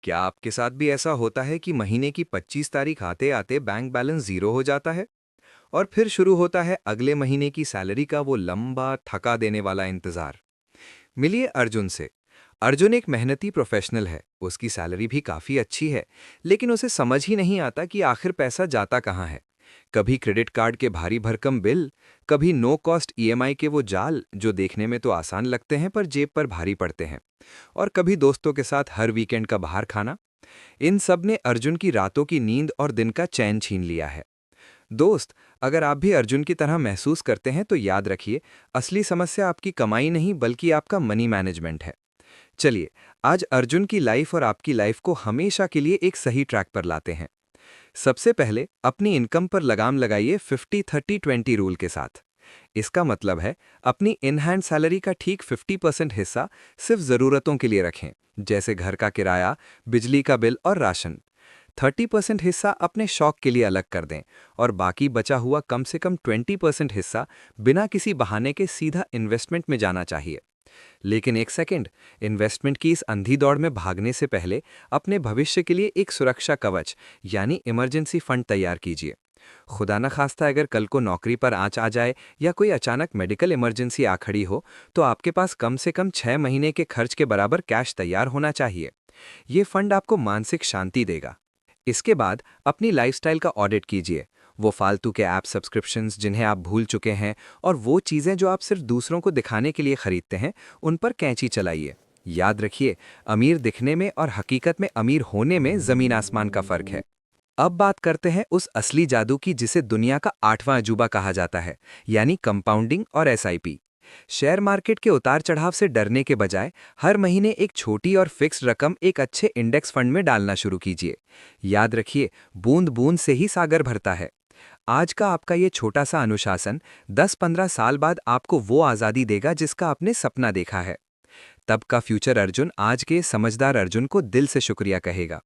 क्या आपके साथ भी ऐसा होता है कि महीने की 25 तारीख आते आते बैंक बैलेंस जीरो हो जाता है और फिर शुरू होता है अगले महीने की सैलरी का वो लंबा थका देने वाला इंतजार। मिलिए अर्जुन से। अर्जुन एक मेहनती प्रोफेशनल है, उसकी सैलरी भी काफ़ी अच्छी है, लेकिन उसे समझ ही नहीं आता कि आखिर पैसा जाता कहाँ है। कभी क्रेडिट कार्ड के भारी भरकम बिल, कभी नो कॉस्ट ईएमआई के वो जाल जो देखने में तो आसान लगते हैं पर जेब पर भारी पड़ते हैं, और कभी दोस्तों के साथ हर वीकेंड का बाहर खाना। इन सब ने अर्जुन की रातों की नींद और दिन का चैन छीन लिया है। दोस्त, अगर आप भी अर्जुन की तरह महसूस करते हैं तो याद रखिए, असली समस्या आपकी कमाई नहीं बल्कि आपका मनी मैनेजमेंट है। चलिए, आज अर्जुन की लाइफ और आपकी लाइफ को हमेशा के लिए एक सही ट्रैक पर लाते हैं। सबसे पहले अपनी इनकम पर लगाम लगाइए 50-30-20 रूल के साथ। इसका मतलब है अपनी इन हैंड सैलरी का ठीक 50% हिस्सा सिर्फ ज़रूरतों के लिए रखें, जैसे घर का किराया, बिजली का बिल और राशन। 30% हिस्सा अपने शौक के लिए अलग कर दें और बाकी बचा हुआ कम से कम 20% हिस्सा बिना किसी बहाने के सीधा इन्वेस्टमेंट में जाना चाहिए। लेकिन एक सेकंड, इन्वेस्टमेंट की इस अंधी दौड़ में भागने से पहले अपने भविष्य के लिए एक सुरक्षा कवच यानी इमरजेंसी फंड तैयार कीजिए। खुदा न खास्ता अगर कल को नौकरी पर आंच आ जाए या कोई अचानक मेडिकल इमरजेंसी आ खड़ी हो, तो आपके पास कम से कम 6 महीने के खर्च के बराबर कैश तैयार होना चाहिए। ये फंड आपको मानसिक शांति देगा। इसके बाद अपनी लाइफस्टाइल का ऑडिट कीजिए। वो फालतू के ऐप सब्सक्रिप्शंस जिन्हें आप भूल चुके हैं और वो चीज़ें जो आप सिर्फ दूसरों को दिखाने के लिए खरीदते हैं, उन पर कैंची चलाइए। याद रखिए, अमीर दिखने में और हकीकत में अमीर होने में ज़मीन आसमान का फ़र्क है। अब बात करते हैं उस असली जादू की जिसे दुनिया का 8वां अजूबा कहा जाता है, यानी कंपाउंडिंग और एसआईपी। शेयर मार्केट के उतार चढ़ाव से डरने के बजाय हर महीने एक छोटी और फिक्स्ड रकम एक अच्छे इंडेक्स फंड में डालना शुरू कीजिए। याद रखिए, बूंद बूंद से ही सागर भरता है। आज का आपका ये छोटा सा अनुशासन 10-15 साल बाद आपको वो आज़ादी देगा जिसका आपने सपना देखा है। तब का फ्यूचर अर्जुन आज के समझदार अर्जुन को दिल से शुक्रिया कहेगा।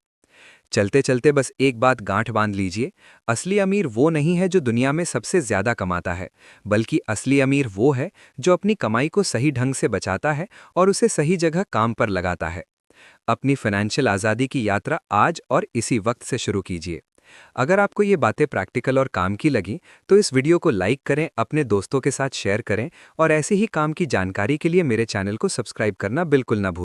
चलते चलते बस एक बात गांठ बांध लीजिए, असली अमीर वो नहीं है जो दुनिया में सबसे ज्यादा कमाता है, बल्कि असली अमीर वो है जो अपनी कमाई को सही ढंग से बचाता है और उसे सही जगह काम पर लगाता है। अपनी फाइनेंशियल आज़ादी की यात्रा आज और इसी वक्त से शुरू कीजिए। अगर आपको ये बातें प्रैक्टिकल और काम की लगी तो इस वीडियो को लाइक करें, अपने दोस्तों के साथ शेयर करें और ऐसे ही काम की जानकारी के लिए मेरे चैनल को सब्सक्राइब करना बिल्कुल ना भूलें।